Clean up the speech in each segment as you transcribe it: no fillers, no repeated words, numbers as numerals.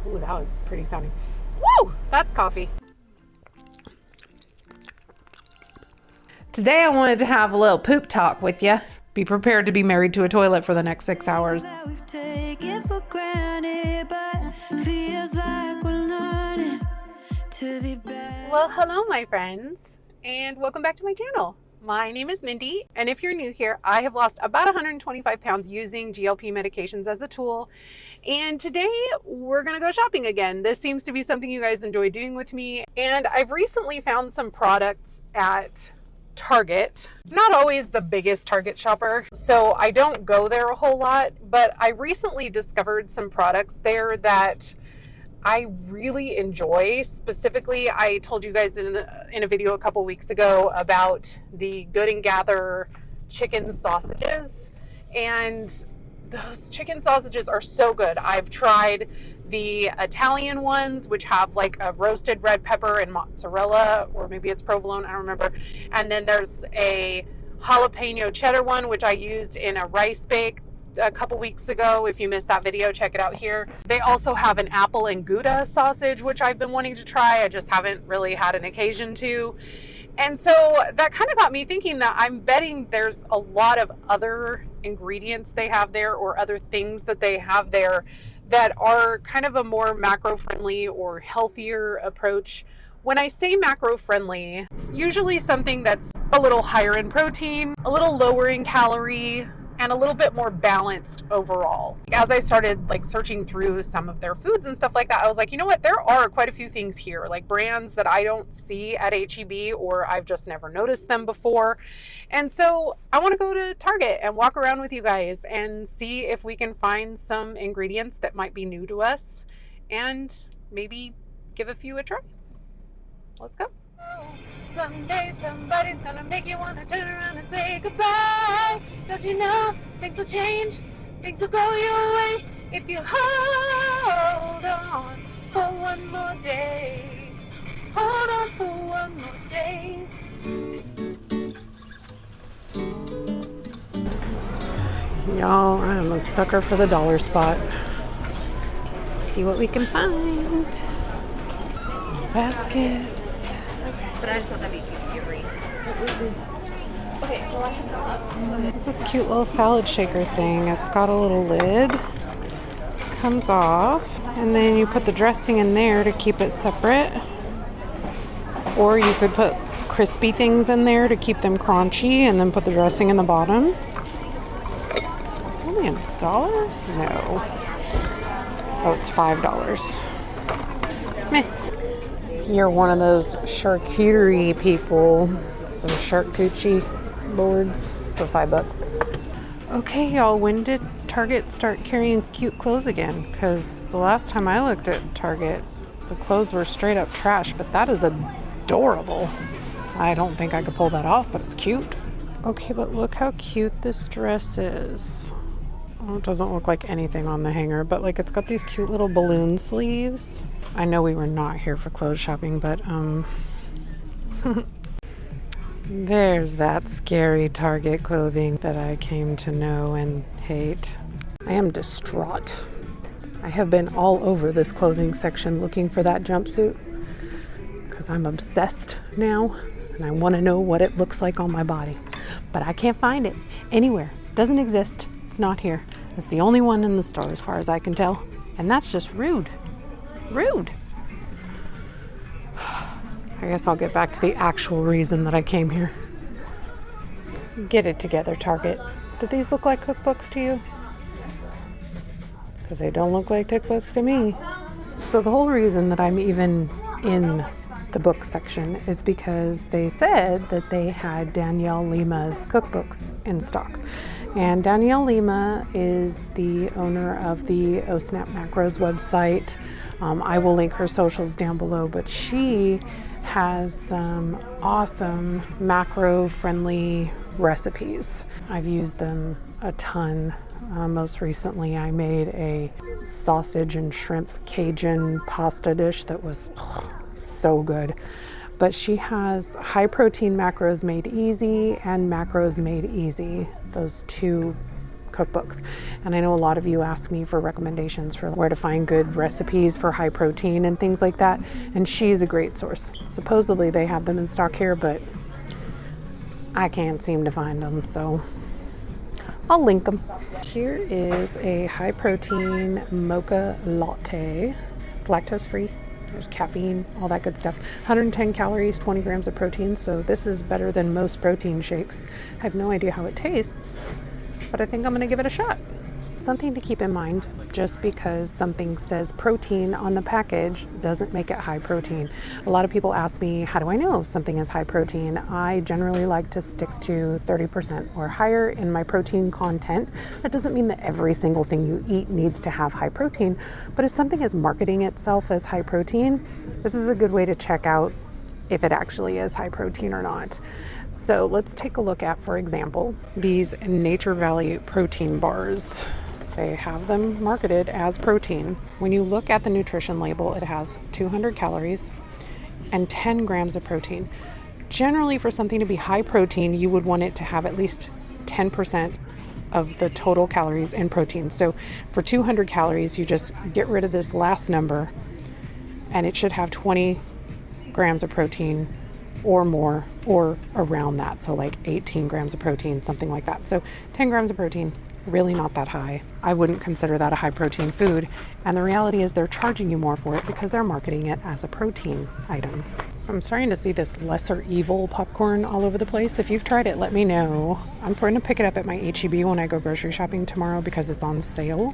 Ooh, that was pretty sounding. Woo! That's coffee. Today I wanted to have a little poop talk with you. Be prepared to be married to a toilet for the next 6 hours. Well, hello, my friends, and welcome back to my channel. My name is Mindy, and if you're new here, I have lost about 125 pounds using GLP medications as a tool, and today we're gonna go shopping again. This seems to be something you guys enjoy doing with me, and I've recently found some products at Target. Not always the biggest Target shopper, so I don't go there a whole lot, but I recently discovered some products there that I really enjoy. Specifically, I told you guys in a video a couple weeks ago about the Good and Gather chicken sausages, and those chicken sausages are so good. I've tried the Italian ones, which have like a roasted red pepper and mozzarella, or maybe it's provolone, I don't remember. And then there's a jalapeno cheddar one, which I used in a rice bake a couple weeks ago. If you missed that video, check it out here. They also have an apple and Gouda sausage, which I've been wanting to try. I just haven't really had an occasion to. And so that kind of got me thinking that I'm betting there's a lot of other ingredients they have there, or other things that they have there that are kind of a more macro-friendly or healthier approach. When I say macro-friendly, it's usually something that's a little higher in protein, a little lower in calorie, and a little bit more balanced overall. As I started like searching through some of their foods and stuff like that, I was like, you know what, there are quite a few things here, like brands that I don't see at H-E-B, or I've just never noticed them before. And so I want to go to Target and walk around with you guys and see if we can find some ingredients that might be new to us, and maybe give a few a try. Let's go. Someday somebody's gonna make you wanna turn around and say goodbye. Don't you know things will change, things will go your way if you hold on for one more day. Hold on for one more day. Y'all, I'm a sucker for the dollar spot. See what we can find. Baskets. But I just thought that'd be cute to get green. Okay, well I have This cute little salad shaker thing. It's got a little lid. Comes off. And then you put the dressing in there to keep it separate. Or you could put crispy things in there to keep them crunchy, and then put the dressing in the bottom. It's only $1? No. Oh, it's $5. Meh. You're one of those charcuterie people. Some charcuterie boards for $5. Okay, y'all, when did Target start carrying cute clothes again? Because the last time I looked at Target, the clothes were straight up trash, but that is adorable. I don't think I could pull that off, but it's cute. Okay, but look how cute this dress is. Well, it doesn't look like anything on the hanger, but like it's got these cute little balloon sleeves. I know we were not here for clothes shopping, but there's that scary Target clothing that I came to know and hate. I am distraught. I have been all over this clothing section looking for that jumpsuit because I'm obsessed now and I want to know what it looks like on my body. But I can't find it anywhere. It doesn't exist. It's not here. It's the only one in the store as far as I can tell. And that's just rude. Rude. I guess I'll get back to the actual reason that I came here. Get it together, Target. Do these look like cookbooks to you? Because they don't look like cookbooks to me. So the whole reason that I'm even in the book section is because they said that they had Danielle Lima's cookbooks in stock. And Danielle Lima is the owner of the Oh Snap Macros website. I will link her socials down below, but she has some awesome macro-friendly recipes. I've used them a ton. Most recently, I made a sausage and shrimp Cajun pasta dish that was so good. But she has high protein macros made easy and macros made easy. Those two cookbooks. And I know a lot of you ask me for recommendations for where to find good recipes for high protein and things like that. And she's a great source. Supposedly they have them in stock here, but I can't seem to find them, so I'll link them. Here is a high protein Mocha Latte. It's lactose free. There's caffeine, all that good stuff. 110 calories, 20 grams of protein. So this is better than most protein shakes. I have no idea how it tastes, but I think I'm going to give it a shot. Something to keep in mind, just because something says protein on the package doesn't make it high protein. A lot of people ask me, how do I know if something is high protein? I generally like to stick to 30% or higher in my protein content. That doesn't mean that every single thing you eat needs to have high protein, but if something is marketing itself as high protein, this is a good way to check out if it actually is high protein or not. So let's take a look at, for example, these Nature Valley protein bars. They have them marketed as protein. When you look at the nutrition label, it has 200 calories and 10 grams of protein. Generally, for something to be high protein, you would want it to have at least 10% of the total calories in protein. So for 200 calories, you just get rid of this last number and it should have 20 grams of protein or more, or around that. So like 18 grams of protein, something like that. So 10 grams of protein, really not that high. I wouldn't consider that a high protein food. And the reality is they're charging you more for it because they're marketing it as a protein item. So I'm starting to see this lesser evil popcorn all over the place. If you've tried it, let me know. I'm going to pick it up at my HEB when I go grocery shopping tomorrow because it's on sale.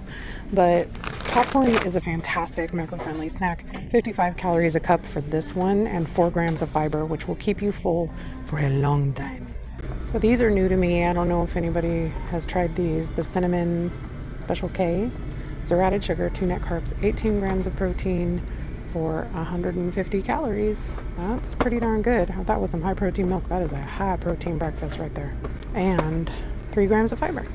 But popcorn is a fantastic macro-friendly snack. 55 calories a cup for this one and 4 grams of fiber, which will keep you full for a long time. So these are new to me. I don't know if anybody has tried these. The cinnamon Special K, 0 added sugar, 2 net carbs, 18 grams of protein for 150 calories. That's pretty darn good. That was some high protein milk. That is a high protein breakfast right there. And 3 grams of fiber.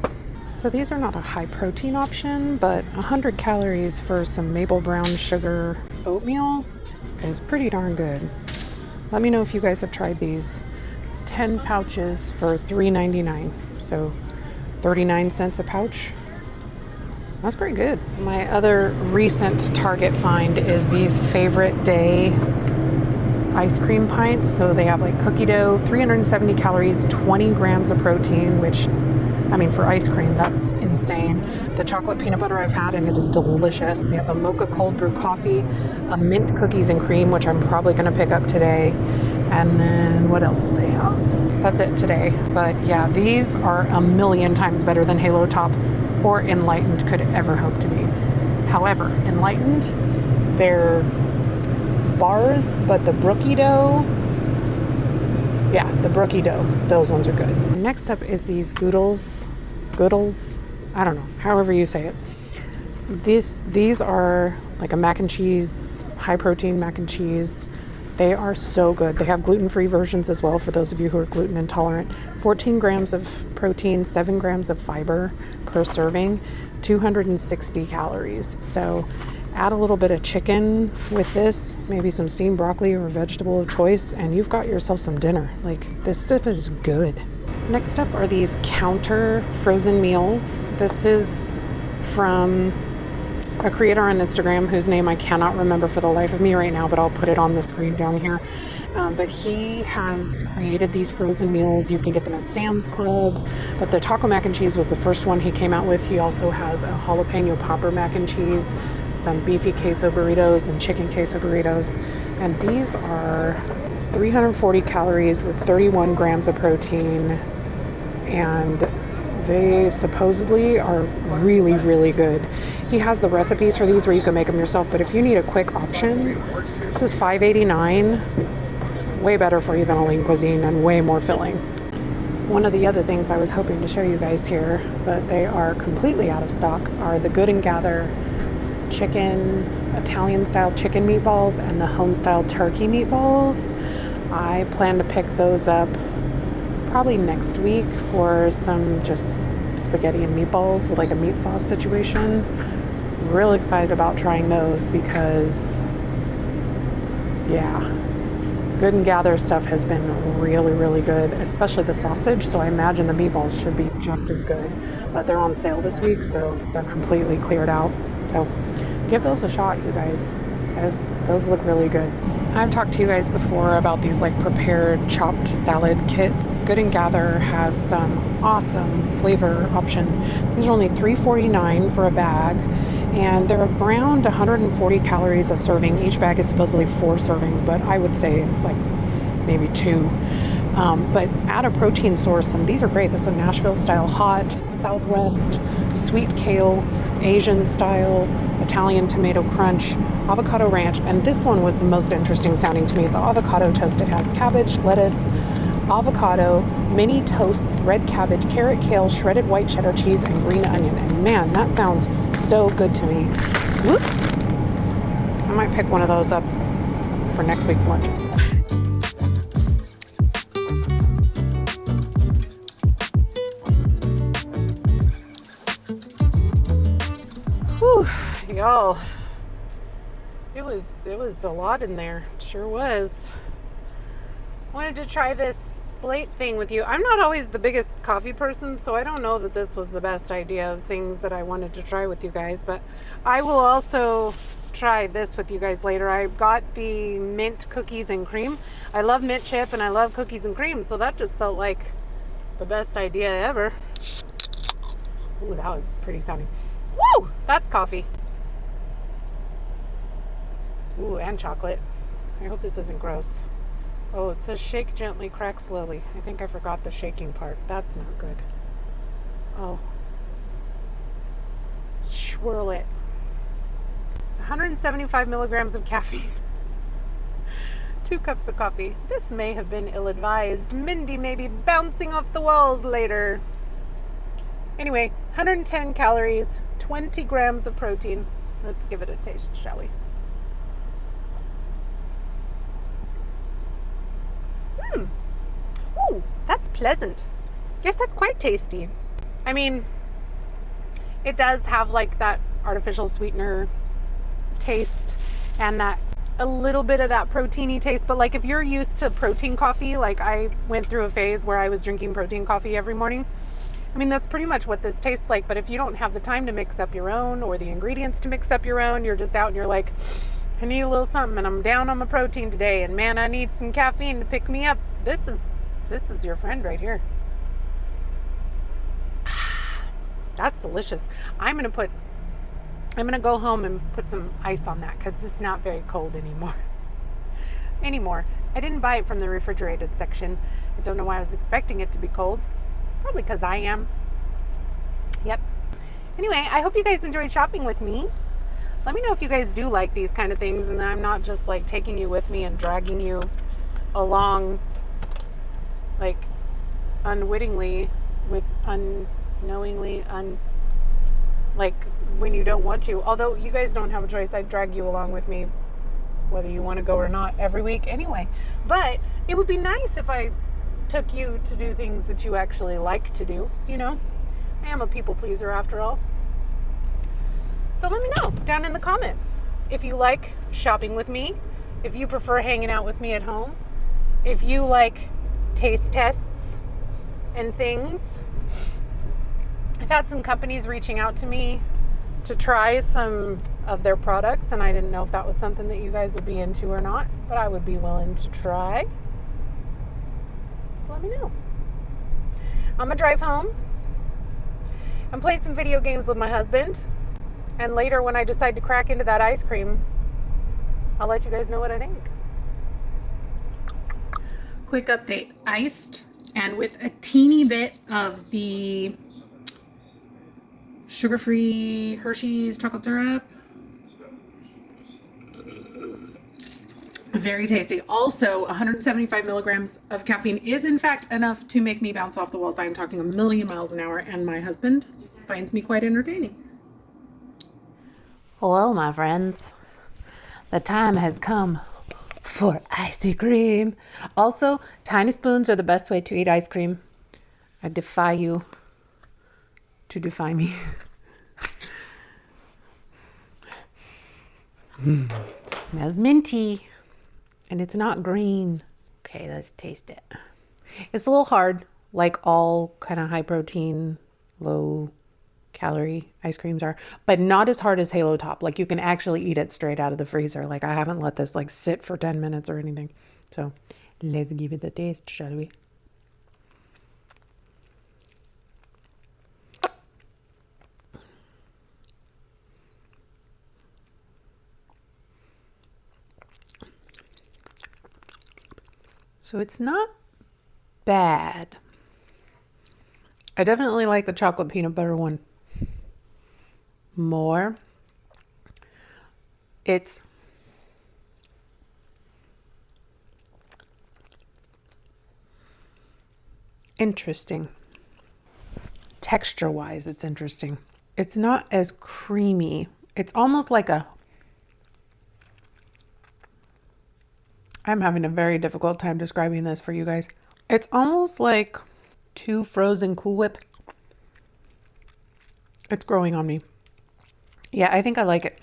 So these are not a high protein option, but 100 calories for some maple brown sugar oatmeal is pretty darn good. Let me know if you guys have tried these. 10 pouches for $3.99, so 39 cents a pouch. That's pretty good. My other recent Target find is these Favorite Day ice cream pints. So they have like cookie dough, 370 calories, 20 grams of protein, which, I mean, for ice cream, that's insane. The chocolate peanut butter I've had, and it is delicious. They have a Mocha cold brew coffee, a mint cookies and cream, which I'm probably going to pick up today. And then what else do they have? That's it today. But yeah, these are a million times better than Halo Top or Enlightened could ever hope to be. However, Enlightened, they're bars, but the brookie dough, the brookie dough, those ones are good. Next up is these Goodles, I don't know, however you say it. These are like a mac and cheese, high protein mac and cheese. They are so good. They have gluten-free versions as well for those of you who are gluten intolerant. 14 grams of protein, 7 grams of fiber per serving, 260 calories. So add a little bit of chicken with this, maybe some steamed broccoli or a vegetable of choice, and you've got yourself some dinner. Like, this stuff is good. Next up are these counter frozen meals. This is from a creator on Instagram whose name I cannot remember for the life of me right now, but I'll put it on the screen down here. But he has created these frozen meals. You can get them at Sam's Club, but the taco mac and cheese was the first one he came out with. He also has a jalapeno popper mac and cheese, some beefy queso burritos and chicken queso burritos. And these are 340 calories with 31 grams of protein. And they supposedly are really, really good. He has the recipes for these where you can make them yourself, but if you need a quick option, this is $5.89. Way better for you than a lean cuisine and way more filling. One of the other things I was hoping to show you guys here, but they are completely out of stock, are the Good and Gather chicken, Italian style chicken meatballs and the home style turkey meatballs. I plan to pick those up probably next week for some just spaghetti and meatballs with like a meat sauce situation. Real excited about trying those because Good and Gather stuff has been really, really good, especially the sausage. So I imagine the meatballs should be just as good. But they're on sale this week, so they're completely cleared out. So give those a shot, you guys. Those look really good. I've talked to you guys before about these like prepared chopped salad kits. Good and Gather has some awesome flavor options. These are only $3.49 for a bag, and they're around 140 calories a serving. Each bag is supposedly 4 servings, but I would say it's like maybe 2. But add a protein source, and these are great. This is a Nashville style hot, Southwest, sweet kale, Asian style, Italian tomato crunch, avocado ranch, and this one was the most interesting sounding to me. It's avocado toast. It has cabbage, lettuce, avocado, mini toasts, red cabbage, carrot, kale, shredded white cheddar cheese, and green onion. And man, that sounds so good to me. Whoop. I might pick one of those up for next week's lunches. Whew, y'all. It was a lot in there. It sure was. Wanted to try this Slate thing with you. I'm not always the biggest coffee person, so I don't know that this was the best idea of things that I wanted to try with you guys, but I will also try this with you guys later. I got the mint cookies and cream. I love mint chip and I love cookies and cream, so that just felt like the best idea ever. Ooh, that was pretty sounding. Woo! That's coffee. Ooh, and chocolate. I hope this isn't gross. Oh, it says shake gently, crack slowly. I think I forgot the shaking part. That's not good. Oh. Swirl it. It's 175 milligrams of caffeine. 2 cups of coffee. This may have been ill-advised. Mindy may be bouncing off the walls later. Anyway, 110 calories, 20 grams of protein. Let's give it a taste, shall we? Ooh, that's pleasant. Yes, that's quite tasty. I mean, it does have like that artificial sweetener taste and that a little bit of that proteiny taste, but like if you're used to protein coffee, like I went through a phase where I was drinking protein coffee every morning. I mean, that's pretty much what this tastes like, but if you don't have the time to mix up your own or the ingredients to mix up your own, you're just out and you're like, I need a little something and I'm down on my protein today and man, I need some caffeine to pick me up. This is your friend right here. That's delicious. I'm gonna go home and put some ice on that because it's not very cold anymore. I didn't buy it from the refrigerated section. I don't know why I was expecting it to be cold. Probably because I am. Yep. Anyway, I hope you guys enjoyed shopping with me. Let me know if you guys do like these kind of things and I'm not just like taking you with me and dragging you along like unwittingly with unknowingly like when you don't want to. Although you guys don't have a choice, I'd drag you along with me whether you want to go or not every week anyway. But it would be nice if I took you to do things that you actually like to do, you know? I am a people pleaser after all. So let me know down in the comments if you like shopping with me, if you prefer hanging out with me at home, if you like taste tests and things. I've had some companies reaching out to me to try some of their products, and I didn't know if that was something that you guys would be into or not, but I would be willing to try. So let me know. I'm gonna drive home and play some video games with my husband, and later when I decide to crack into that ice cream, I'll let you guys know what I think. Quick update, iced and with a teeny bit of the sugar-free Hershey's chocolate syrup. Very tasty. Also, 175 milligrams of caffeine is in fact enough to make me bounce off the walls. I am talking a million miles an hour, and my husband finds me quite entertaining. Hello, my friends. The time has come for ice cream. Also, tiny spoons are the best way to eat ice cream. I defy you to defy me. Smells minty, and it's not green. Okay, let's taste it. It's a little hard, like all kind of high protein, low calorie ice creams are, but not as hard as Halo Top. Like you can actually eat it straight out of the freezer. Like I haven't let this like sit for 10 minutes or anything. So let's give it a taste, shall we? So it's not bad. I definitely like the chocolate peanut butter one more. It's interesting. Texture-wise, it's interesting. It's not as creamy. It's almost like a... I'm having a very difficult time describing this for you guys. It's almost like 2 frozen Cool Whip. It's growing on me. Yeah, I think I like it.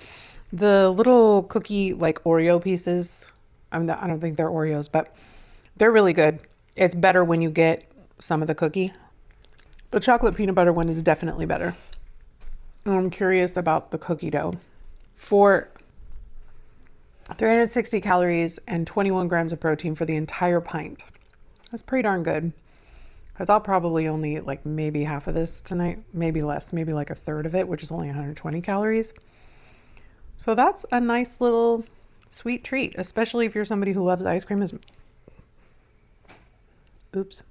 The little cookie, like Oreo pieces, I don't think they're Oreos, but they're really good. It's better when you get some of the cookie. The chocolate peanut butter one is definitely better. And I'm curious about the cookie dough. For 360 calories and 21 grams of protein for the entire pint. That's pretty darn good. Because I'll probably only eat like maybe half of this tonight, maybe less, maybe like a third of it, which is only 120 calories. So that's a nice little sweet treat, especially if you're somebody who loves ice cream If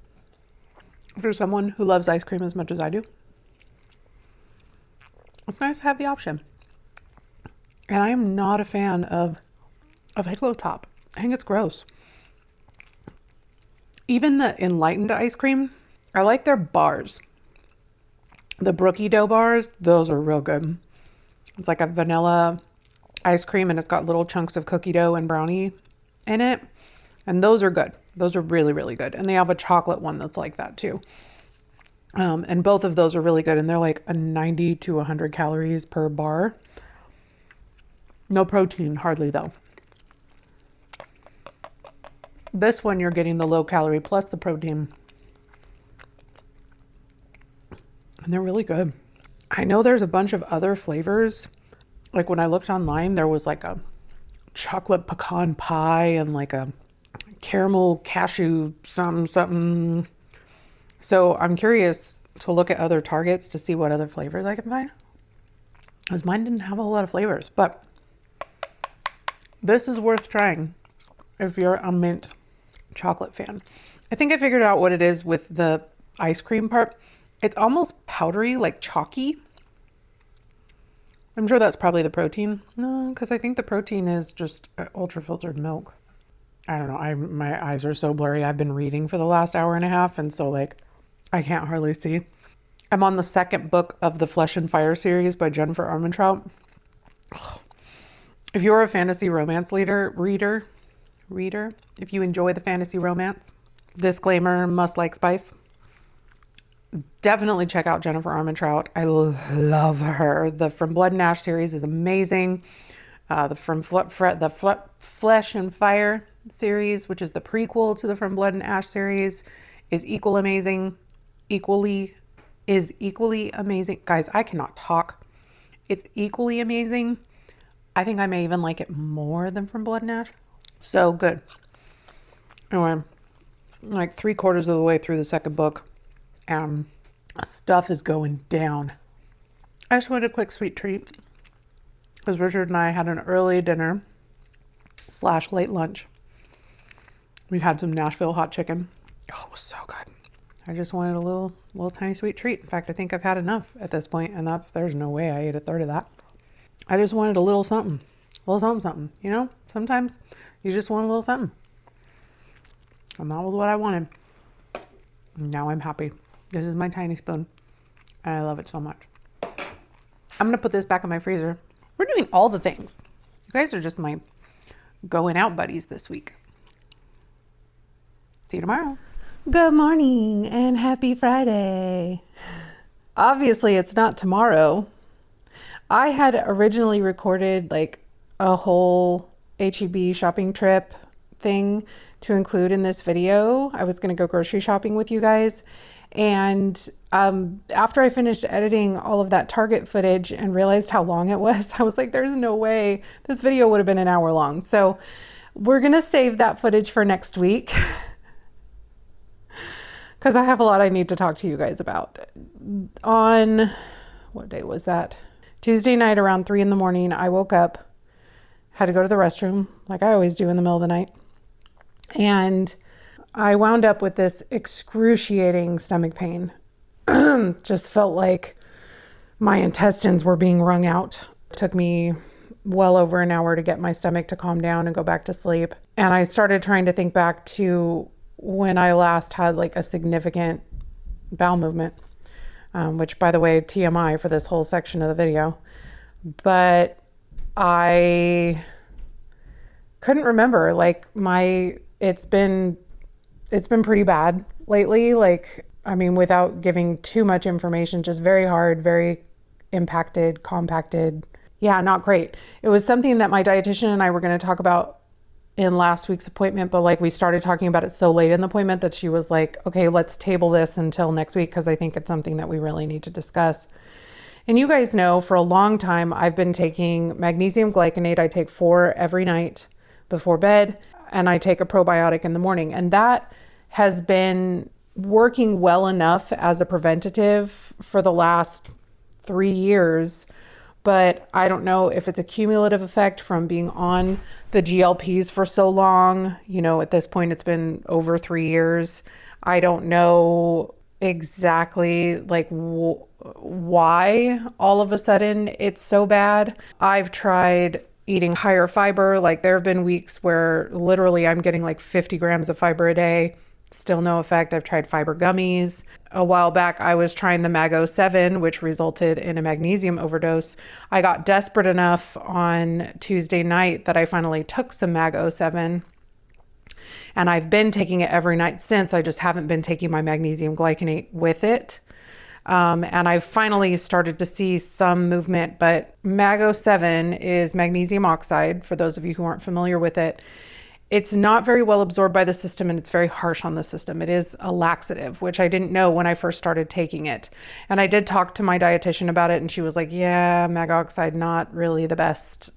you're someone who loves ice cream as much as I do. It's nice to have the option. And I am not a fan of Halo Top. I think it's gross. Even the Enlightened ice cream, I like their bars. The Brookie dough bars, those are real good. It's like a vanilla ice cream and it's got little chunks of cookie dough and brownie in it. And those are good. Those are really, really good. And they have a chocolate one that's like that too. And both of those are really good. And they're like a 90 to 100 calories per bar. No protein, hardly though. This one, you're getting the low calorie plus the protein. And they're really good. I know there's a bunch of other flavors. Like when I looked online, there was like a chocolate pecan pie and like a caramel cashew something. So I'm curious to look at other Targets to see what other flavors I can find. Because mine didn't have a whole lot of flavors. But this is worth trying if you're a mint chocolate fan. I think I figured out what it is with the ice cream part. It's almost powdery, like chalky. I'm sure that's probably the protein. No, because I think the protein is just ultra filtered milk. I don't know. My eyes are so blurry. I've been reading for the last hour and a half, and so like I can't hardly see. I'm on the second book of the Flesh and Fire series by Jennifer Armentrout. If you're a fantasy romance reader, if you enjoy the fantasy romance, disclaimer, must like spice, definitely check out Jennifer Armentrout. I love her. The From Blood and Ash series is amazing. The Flesh and Fire series, which is the prequel to the From Blood and Ash series, is equally amazing. Guys, I cannot talk. It's equally amazing. I think I may even like it more than From Blood and Ash. So good. Anyway, like 3/4 of the way through the second book, stuff is going down. I just wanted a quick sweet treat because Richard and I had an early dinner / late lunch. We've had some Nashville hot chicken. Oh, it was so good. I just wanted a little tiny sweet treat. In fact, I think I've had enough at this point, and there's no way I ate a third of that. I just wanted a little something. You know, sometimes you just want a little something. And that was what I wanted. Now I'm happy. This is my tiny spoon, and I love it so much. I'm gonna put this back in my freezer. We're doing all the things. You guys are just my going out buddies this week. See you tomorrow. Good morning and happy Friday. Obviously, it's not tomorrow. I had originally recorded like a whole HEB shopping trip thing to include in this video. I was going to go grocery shopping with you guys. And after I finished editing all of that Target footage and realized how long it was, I was like, there's no way this video would have been an hour long. So we're going to save that footage for next week because I have a lot I need to talk to you guys about. On, what day was that? Tuesday night around 3 a.m, I woke up, had to go to the restroom like I always do in the middle of the night. And I wound up with this excruciating stomach pain. Just felt like my intestines were being wrung out. It took me well over an hour to get my stomach to calm down and go back to sleep. And I started trying to think back to when I last had like a significant bowel movement, which, by the way, TMI for this whole section of the video. But I couldn't remember. Like it's been pretty bad lately. Like, I mean, without giving too much information, just very hard, very impacted, compacted. Yeah, not great. It was something that my dietitian and I were going to talk about in last week's appointment, but like we started talking about it so late in the appointment that she was like, okay, let's table this until next week because I think it's something that we really need to discuss. And you guys know for a long time, I've been taking magnesium glycinate. I take 4 every night before bed, and I take a probiotic in the morning. And that has been working well enough as a preventative for the last 3 years. But I don't know if it's a cumulative effect from being on the GLPs for so long. You know, at this point, it's been over 3 years. I don't know exactly like why all of a sudden it's so bad. I've tried eating higher fiber. Like there have been weeks where literally I'm getting like 50 grams of fiber a day. Still no effect. I've tried fiber gummies. A while back, I was trying the Mag-O-7, which resulted in a magnesium overdose. I got desperate enough on Tuesday night that I finally took some Mag-O-7. And I've been taking it every night since. I just haven't been taking my magnesium glycinate with it. And I've finally started to see some movement, but Mag-O-7 is magnesium oxide, for those of you who aren't familiar with it. It's not very well absorbed by the system and it's very harsh on the system. It is a laxative, which I didn't know when I first started taking it. And I did talk to my dietitian about it and she was like, yeah, mag oxide, not really the best,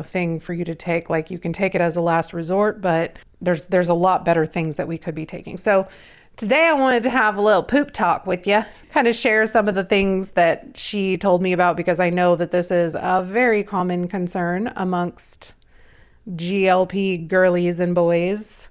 thing for you to take. Like you can take it as a last resort, but there's a lot better things that we could be taking. So today I wanted to have a little poop talk with you, kind of share some of the things that she told me about, because I know that this is a very common concern amongst GLP girlies and boys.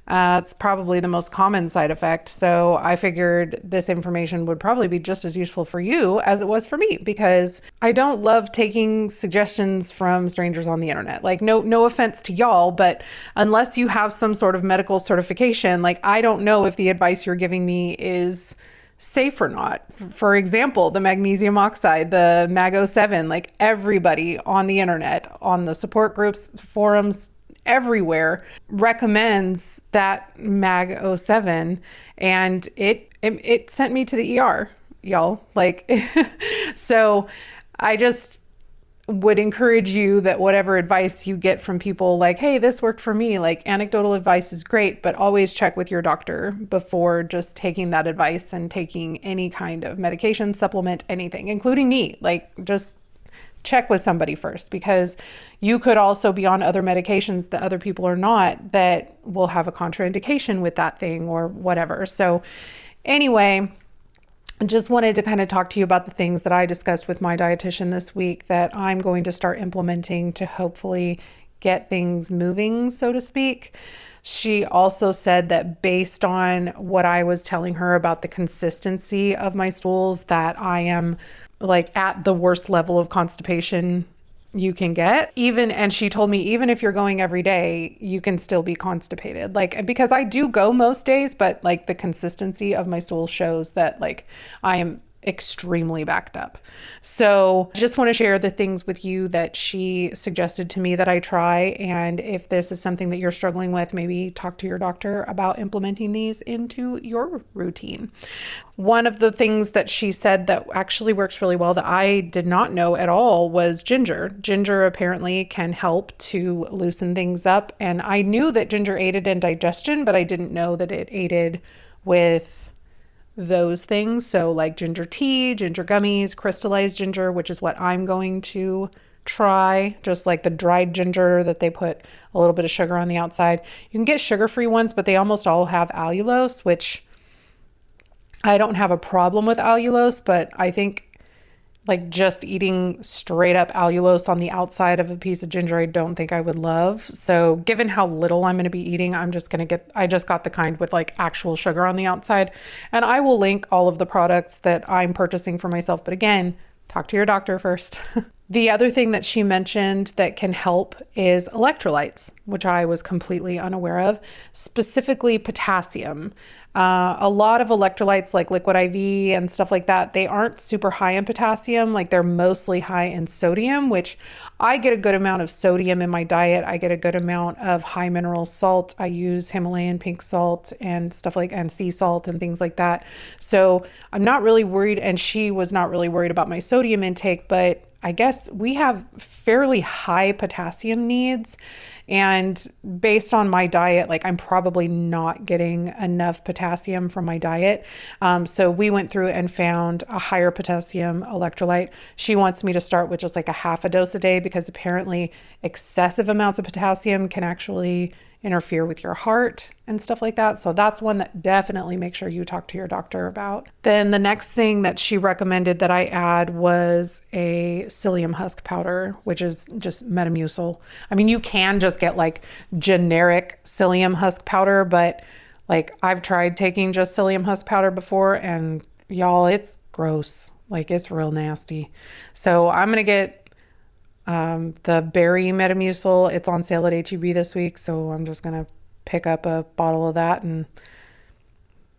It's probably the most common side effect. So I figured this information would probably be just as useful for you as it was for me, because I don't love taking suggestions from strangers on the internet. Like no offense to y'all, but unless you have some sort of medical certification, like I don't know if the advice you're giving me is safe or not. For example, the magnesium oxide, the Mag-O-7, like everybody on the internet, on the support groups, forums, everywhere recommends that Mag-O-7, and it sent me to the ER, y'all. Like, so I just would encourage you that whatever advice you get from people like, hey, this worked for me, like anecdotal advice is great, but always check with your doctor before just taking that advice and taking any kind of medication, supplement, anything, including me. Like just check with somebody first, because you could also be on other medications that other people are not, that will have a contraindication with that thing or whatever. So anyway, I just wanted to kind of talk to you about the things that I discussed with my dietitian this week that I'm going to start implementing to hopefully get things moving, so to speak. She also said that based on what I was telling her about the consistency of my stools, that I am like at the worst level of constipation you can get. And she told me, even if you're going every day, you can still be constipated. Like, because I do go most days, but like the consistency of my stool shows that like I am extremely backed up. So I just want to share the things with you that she suggested to me that I try. And if this is something that you're struggling with, maybe talk to your doctor about implementing these into your routine. One of the things that she said that actually works really well that I did not know at all was ginger. Ginger apparently can help to loosen things up. And I knew that ginger aided in digestion, but I didn't know that it aided with those things. So like ginger tea, ginger gummies, crystallized ginger, which is what I'm going to try, just like the dried ginger that they put a little bit of sugar on the outside. You can get sugar-free ones, but they almost all have allulose, which I don't have a problem with allulose, but I think like just eating straight up allulose on the outside of a piece of ginger, I don't think I would love. So given how little I'm going to be eating, I just got the kind with like actual sugar on the outside. And I will link all of the products that I'm purchasing for myself. But again, talk to your doctor first. The other thing that she mentioned that can help is electrolytes, which I was completely unaware of, specifically potassium. A lot of electrolytes like Liquid IV and stuff like that, they aren't super high in potassium. Like they're mostly high in sodium, which I get a good amount of sodium in my diet. I get a good amount of high mineral salt. I use Himalayan pink salt and stuff and sea salt and things like that. So I'm not really worried. And she was not really worried about my sodium intake, but I guess we have fairly high potassium needs. And based on my diet, like I'm probably not getting enough potassium from my diet. So we went through and found a higher potassium electrolyte. She wants me to start with just like a half a dose a day because apparently excessive amounts of potassium can actually interfere with your heart and stuff like that. So that's one that definitely make sure you talk to your doctor about. Then the next thing that she recommended that I add was a psyllium husk powder, which is just Metamucil. I mean, you can just get like generic psyllium husk powder, but like I've tried taking just psyllium husk powder before and y'all, it's gross. Like it's real nasty. So I'm going to get the berry Metamucil. It's on sale at H-E-B this week, so I'm just gonna pick up a bottle of that and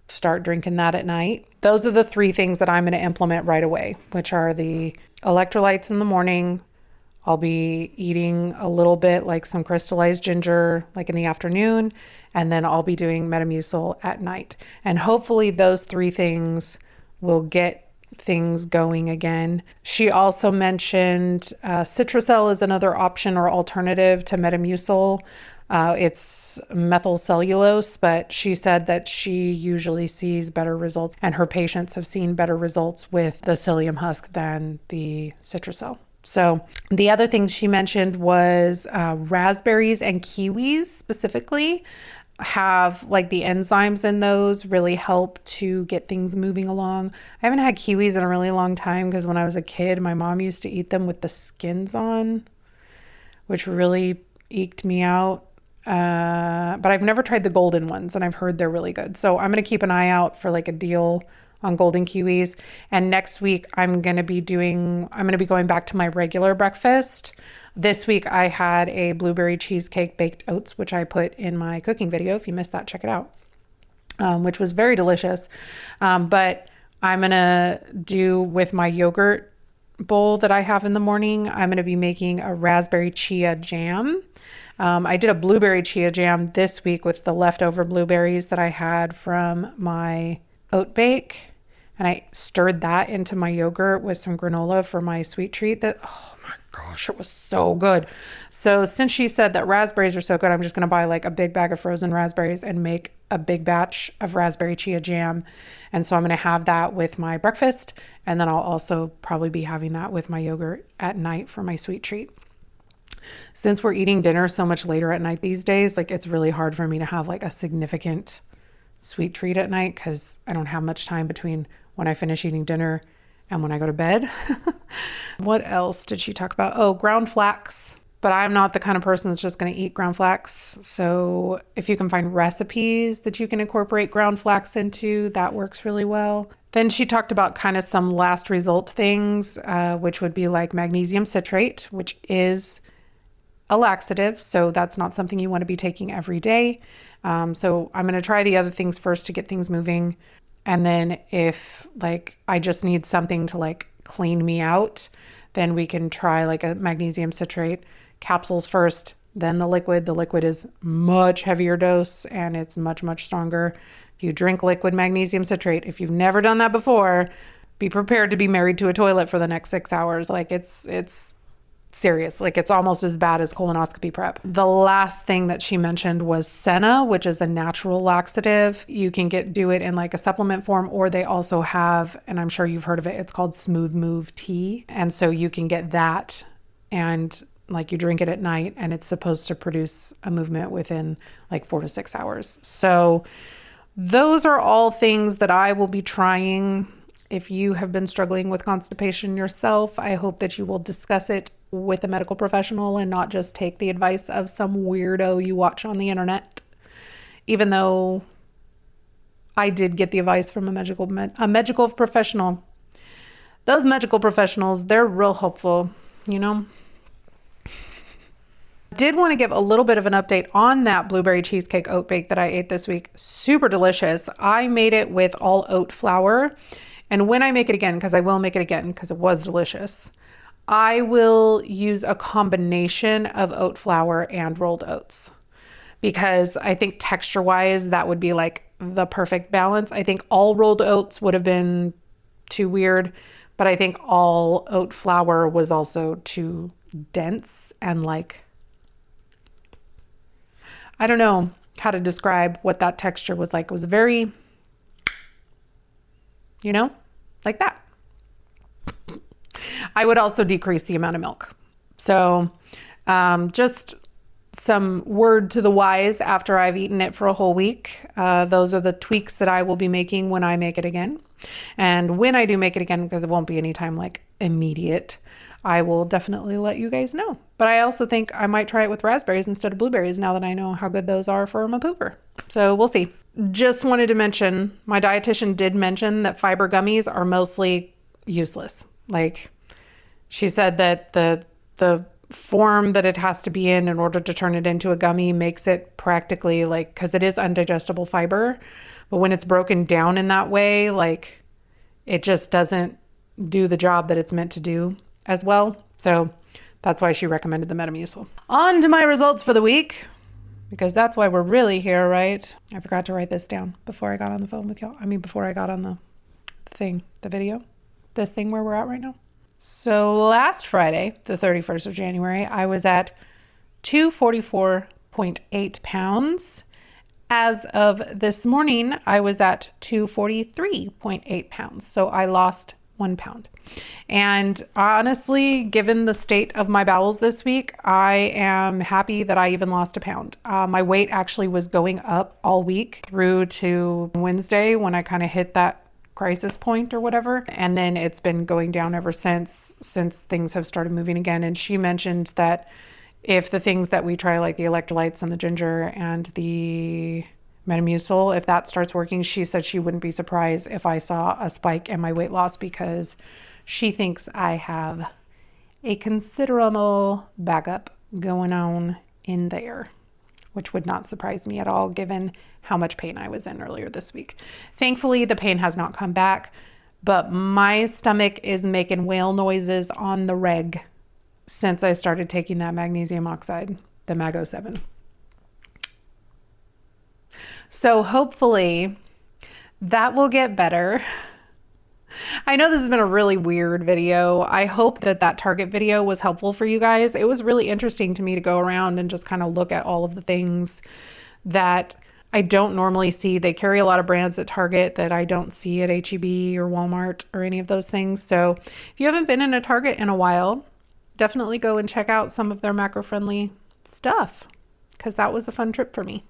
start drinking that at night. Those are the three things that I'm gonna implement right away, which are the electrolytes in the morning. I'll be eating a little bit like some crystallized ginger like in the afternoon, and then I'll be doing Metamucil at night. And hopefully those three things will get things going again. She also mentioned Citracel is another option or alternative to Metamucil. It's methyl cellulose, but she said that she usually sees better results and her patients have seen better results with the psyllium husk than the Citracel. So the other thing she mentioned was raspberries and kiwis specifically have like the enzymes in those really help to get things moving along. I haven't had kiwis in a really long time because when I was a kid, my mom used to eat them with the skins on, which really eked me out. But I've never tried the golden ones and I've heard they're really good. So I'm going to keep an eye out for like a deal on golden kiwis. And next week I'm going to be going back to my regular breakfast. This week I had a blueberry cheesecake baked oats, which I put in my cooking video. If you missed that, check it out, which was very delicious. But I'm going to do with my yogurt bowl that I have in the morning, I'm going to be making a raspberry chia jam. I did a blueberry chia jam this week with the leftover blueberries that I had from my oat bake. And I stirred that into my yogurt with some granola for my sweet treat oh my gosh, it was so good. So since she said that raspberries are so good, I'm just going to buy like a big bag of frozen raspberries and make a big batch of raspberry chia jam. And so I'm going to have that with my breakfast. And then I'll also probably be having that with my yogurt at night for my sweet treat. Since we're eating dinner so much later at night these days, like it's really hard for me to have like a significant sweet treat at night because I don't have much time between when I finish eating dinner and when I go to bed. What else did she talk about? Oh, ground flax. But I'm not the kind of person that's just going to eat ground flax. So if you can find recipes that you can incorporate ground flax into, that works really well. Then she talked about kind of some last result things, which would be like magnesium citrate, which is a laxative. So that's not something you want to be taking every day. So I'm going to try the other things first to get things moving. And then if like I just need something to like clean me out, then we can try like a magnesium citrate capsules first, then the liquid. The liquid is much heavier dose and it's much, much stronger. If you drink liquid magnesium citrate, if you've never done that before, be prepared to be married to a toilet for the next 6 hours. Like it's serious. Like it's almost as bad as colonoscopy prep. The last thing that she mentioned was Senna, which is a natural laxative. You can do it in like a supplement form, or they also have, and I'm sure you've heard of it, it's called Smooth Move Tea. And so you can get that and like you drink it at night and it's supposed to produce a movement within like 4 to 6 hours. So those are all things that I will be trying. If you have been struggling with constipation yourself, I hope that you will discuss it with a medical professional and not just take the advice of some weirdo you watch on the internet. Even though I did get the advice from a medical professional. Those medical professionals, they're real helpful, you know? Did want to give a little bit of an update on that blueberry cheesecake oat bake that I ate this week. Super delicious. I made it with all oat flour. And when I make it again, because I will make it again because it was delicious, I will use a combination of oat flour and rolled oats, because I think texture wise, that would be like the perfect balance. I think all rolled oats would have been too weird, but I think all oat flour was also too dense and like, I don't know how to describe what that texture was like. It was very, you know, like that. I would also decrease the amount of milk. So just some word to the wise after I've eaten it for a whole week. Those are the tweaks that I will be making when I make it again. And when I do make it again, because it won't be anytime like immediate, I will definitely let you guys know. But I also think I might try it with raspberries instead of blueberries now that I know how good those are for my pooper. So we'll see. Just wanted to mention, my dietitian did mention that fiber gummies are mostly useless. Like she said that the form that it has to be in order to turn it into a gummy makes it practically like, because it is undigestible fiber, but when it's broken down in that way, like it just doesn't do the job that it's meant to do as well. So that's why she recommended the Metamucil. On to my results for the week, because that's why we're really here, right? I forgot to write this down before I got on the phone with y'all. I mean, before I got on the video, this thing where we're at right now. So last Friday, the 31st of January, I was at 244.8 pounds. As of this morning, I was at 243.8 pounds. So I lost 1 pound. And honestly, given the state of my bowels this week, I am happy that I even lost a pound. My weight actually was going up all week through to Wednesday when I kind of hit that crisis point or whatever. And then it's been going down ever since things have started moving again. And she mentioned that if the things that we try, like the electrolytes and the ginger and the Metamucil, if that starts working, she said she wouldn't be surprised if I saw a spike in my weight loss, because she thinks I have a considerable backup going on in there, which would not surprise me at all given how much pain I was in earlier this week. Thankfully, the pain has not come back, but my stomach is making whale noises on the reg since I started taking that magnesium oxide, the Mago 7. So hopefully that will get better. I know this has been a really weird video. I hope that Target video was helpful for you guys. It was really interesting to me to go around and just kind of look at all of the things that I don't normally see. They carry a lot of brands at Target that I don't see at H-E-B or Walmart or any of those things. So if you haven't been in a Target in a while, definitely go and check out some of their macro-friendly stuff, because that was a fun trip for me.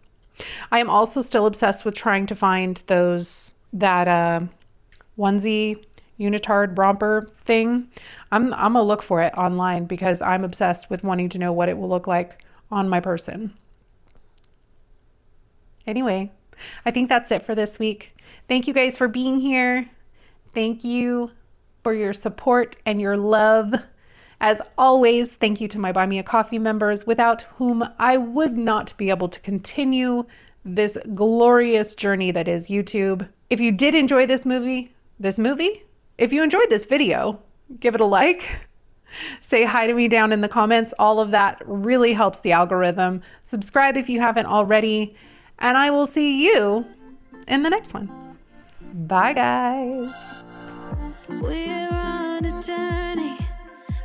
I am also still obsessed with trying to find that onesie unitard romper thing. I'm gonna look for it online because I'm obsessed with wanting to know what it will look like on my person. Anyway, I think that's it for this week. Thank you guys for being here. Thank you for your support and your love. As always, thank you to my Buy Me a Coffee members, without whom I would not be able to continue this glorious journey that is YouTube. If you did enjoy this movie, if you enjoyed this video, give it a like. Say hi to me down in the comments. All of that really helps the algorithm. Subscribe if you haven't already, and I will see you in the next one. Bye, guys. We're on a journey,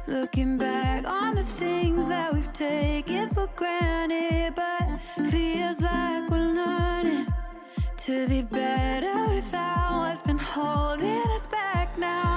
looking back on the things that we've taken for granted, but feels like we're learning to be better without what's been holding us back now.